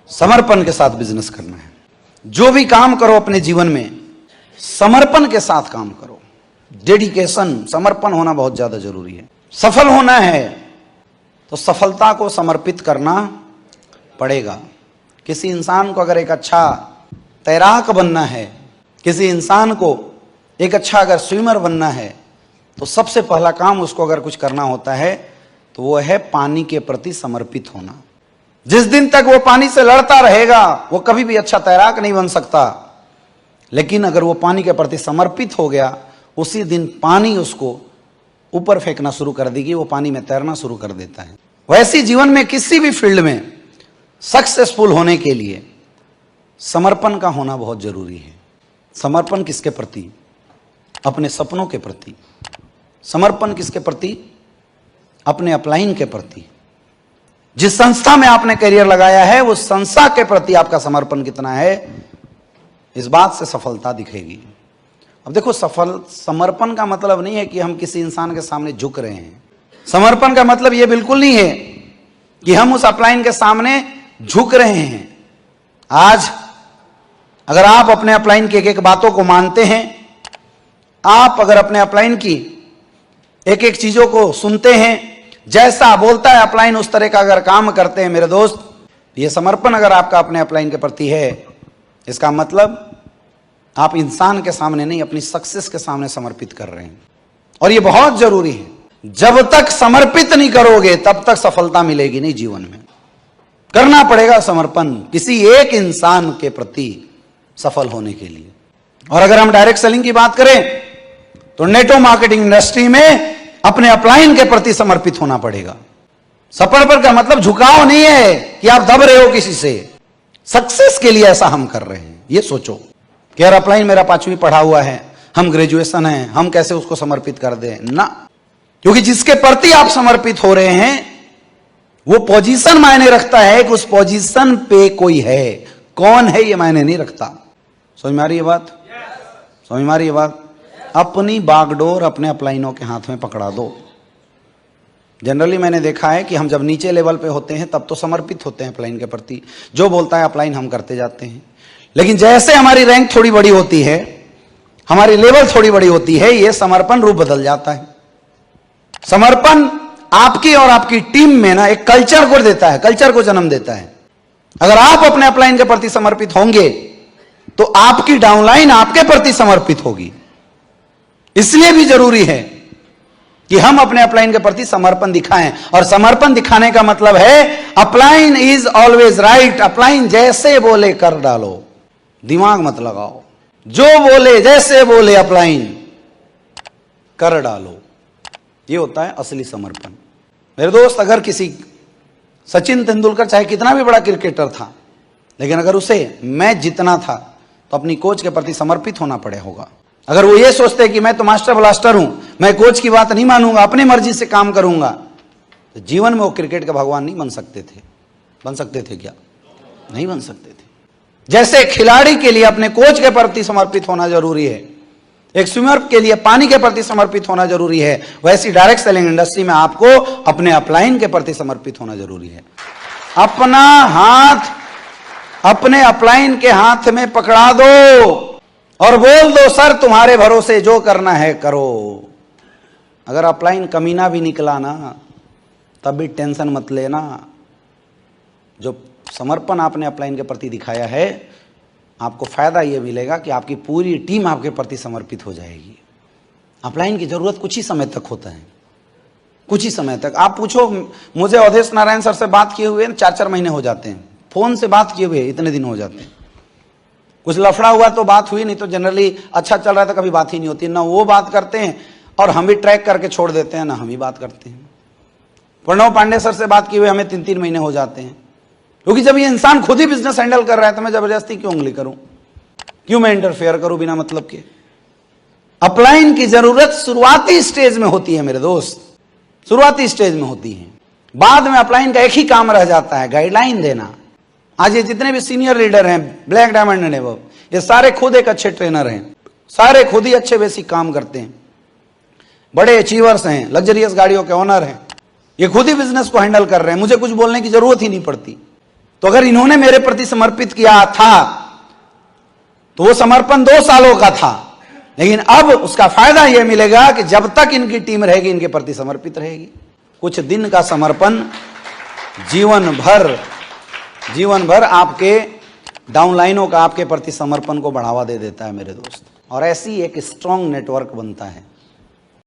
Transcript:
समर्पण के साथ बिजनेस करना है। जो भी काम करो अपने जीवन में समर्पण के साथ काम करो। डेडिकेशन, समर्पण होना बहुत ज्यादा जरूरी है। सफल होना है तो सफलता को समर्पित करना पड़ेगा। किसी इंसान को अगर एक अच्छा तैराक बनना है, किसी इंसान को एक अच्छा अगर स्विमर बनना है, तो सबसे पहला काम उसको अगर कुछ करना होता है तो वो है पानी के प्रति समर्पित होना। जिस दिन तक वो पानी से लड़ता रहेगा वो कभी भी अच्छा तैराक नहीं बन सकता। लेकिन अगर वो पानी के प्रति समर्पित हो गया, उसी दिन पानी उसको ऊपर फेंकना शुरू कर देगी, वो पानी में तैरना शुरू कर देता है। वैसे जीवन में किसी भी फील्ड में सक्सेसफुल होने के लिए समर्पण का होना बहुत जरूरी है। समर्पण किसके प्रति? अपने सपनों के प्रति। समर्पण किसके प्रति? अपने अपलाइन के प्रति। जिस संस्था में आपने करियर लगाया है उस संस्था के प्रति आपका समर्पण कितना है, इस बात से सफलता दिखेगी। अब देखो, समर्पण का मतलब नहीं है कि हम किसी इंसान के सामने झुक रहे हैं। समर्पण का मतलब यह बिल्कुल नहीं है कि हम उस अपलाइन के सामने झुक रहे हैं। आज अगर आप अपने अपलाइन की एक एक बातों को मानते हैं, आप अगर अपने अपलाइन की एक एक चीजों को सुनते हैं, जैसा बोलता है अपलाइन उस तरह का अगर काम करते हैं, मेरे दोस्त, ये समर्पण अगर आपका अपने अपलाइन के प्रति है, इसका मतलब आप इंसान के सामने नहीं, अपनी सक्सेस के सामने समर्पित कर रहे हैं। और ये बहुत जरूरी है। जब तक समर्पित नहीं करोगे तब तक सफलता मिलेगी नहीं जीवन में। करना पड़ेगा समर्पण किसी एक इंसान के प्रति सफल होने के लिए। और अगर हम डायरेक्ट सेलिंग की बात करें तो नेटवर्क मार्केटिंग इंडस्ट्री में अपने अपलाइन के प्रति समर्पित होना पड़ेगा। समर्पण का मतलब झुकाव नहीं है कि आप दब रहे हो किसी से। सक्सेस के लिए ऐसा हम कर रहे हैं। ये सोचो कि यार अपलाइन मेरा 5वीं पढ़ा हुआ है, हम ग्रेजुएशन है, हम कैसे उसको समर्पित कर दें ना। क्योंकि जिसके प्रति आप समर्पित हो रहे हैं वो पोजीशन मायने रखता है कि उस पोजीशन पे कोई है। कौन है ये मायने नहीं रखता। समझ में आ रही है बात? समझ में आ रही है बात? अपनी बागडोर अपने अपलाइनों के हाथ में पकड़ा दो। जनरली मैंने देखा है कि हम जब नीचे लेवल पे होते हैं तब तो समर्पित होते हैं अपलाइन के प्रति, जो बोलता है अपलाइन हम करते जाते हैं। लेकिन जैसे हमारी रैंक थोड़ी बड़ी होती है, हमारी लेवल थोड़ी बड़ी होती है, ये समर्पण रूप बदल जाता है। समर्पण आपकी और आपकी टीम में ना एक कल्चर को देता है, कल्चर को जन्म देता है। अगर आप अपने अपलाइन के प्रति समर्पित होंगे तो आपकी डाउनलाइन आपके प्रति समर्पित होगी। इसलिए भी जरूरी है कि हम अपने अपलाइन के प्रति समर्पण दिखाएं। और समर्पण दिखाने का मतलब है upline is always right. Upline जैसे बोले कर डालो, दिमाग मत लगाओ। जो बोले जैसे बोले अपलाइन कर डालो। ये होता है असली समर्पण। मेरे दोस्त, अगर किसी सचिन तेंदुलकर चाहे कितना भी बड़ा क्रिकेटर था, लेकिन अगर उसे मैच जीतना था तो अपनी कोच के प्रति समर्पित होना पड़े होगा। अगर वो ये सोचते कि मैं तो मास्टर ब्लास्टर हूं, मैं कोच की बात नहीं मानूंगा, अपनी मर्जी से काम करूंगा, तो जीवन में वो क्रिकेट के भगवान नहीं बन सकते थे। बन सकते थे क्या? नहीं बन सकते थे। जैसे खिलाड़ी के लिए अपने कोच के प्रति समर्पित होना जरूरी है, एक स्विमर के लिए पानी के प्रति समर्पित होना जरूरी है, वैसी डायरेक्ट सेलिंग इंडस्ट्री में आपको अपने अपलाइन के प्रति समर्पित होना जरूरी है। अपना हाथ अपने अपलाइन के हाथ में पकड़ा दो और बोल दो, सर तुम्हारे भरोसे जो करना है करो। अगर अपलाइन कमीना भी निकला ना तब भी टेंशन मत लेना। जो समर्पण आपने अपलाइन के प्रति दिखाया है, आपको फायदा यह मिलेगा कि आपकी पूरी टीम आपके प्रति समर्पित हो जाएगी। अपलाइन की जरूरत कुछ ही समय तक होता है, कुछ ही समय तक। आप पूछो मुझे अवधेश नारायण सर से बात किए हुए 4-4 महीने हो जाते हैं, फोन से बात किए हुए इतने दिन हो जाते हैं। कुछ लफड़ा हुआ तो बात हुई, नहीं तो जनरली अच्छा चल रहा था कभी बात ही नहीं होती। ना वो बात करते हैं और हम भी ट्रैक करके छोड़ देते हैं, ना हम ही बात करते हैं। प्रणव पांडे सर से बात किए हुए हमें 3-3 महीने हो जाते हैं। क्योंकि जब ये इंसान खुद ही बिजनेस हैंडल कर रहा है तो मैं जबरदस्ती क्यों उंगली करूं, क्यों मैं इंटरफेयर करूं बिना मतलब के। अपलाइन की जरूरत शुरुआती स्टेज में होती है मेरे दोस्त, शुरुआती स्टेज में होती है। बाद में अपलाइन का एक ही काम रह जाता है, गाइडलाइन देना। आज ये जितने भी सीनियर लीडर हैं, ब्लैक डायमंड एंड अबव, ये सारे खुद एक अच्छे ट्रेनर हैं, सारे खुद ही अच्छे बेसिक काम करते हैं, बड़े अचीवर्स हैं, लग्जरियस गाड़ियों के ओनर हैं। ये खुद ही बिजनेस को हैंडल कर रहे हैं, मुझे कुछ बोलने की जरूरत ही नहीं पड़ती। तो अगर इन्होंने मेरे प्रति समर्पित किया था तो वो समर्पण 2 सालों का था, लेकिन अब उसका फायदा यह मिलेगा कि जब तक इनकी टीम रहेगी इनके प्रति समर्पित रहेगी। कुछ दिन का समर्पण जीवन भर आपके डाउनलाइनों का आपके प्रति समर्पण को बढ़ावा दे देता है मेरे दोस्त, और ऐसी एक स्ट्रांग नेटवर्क बनता है।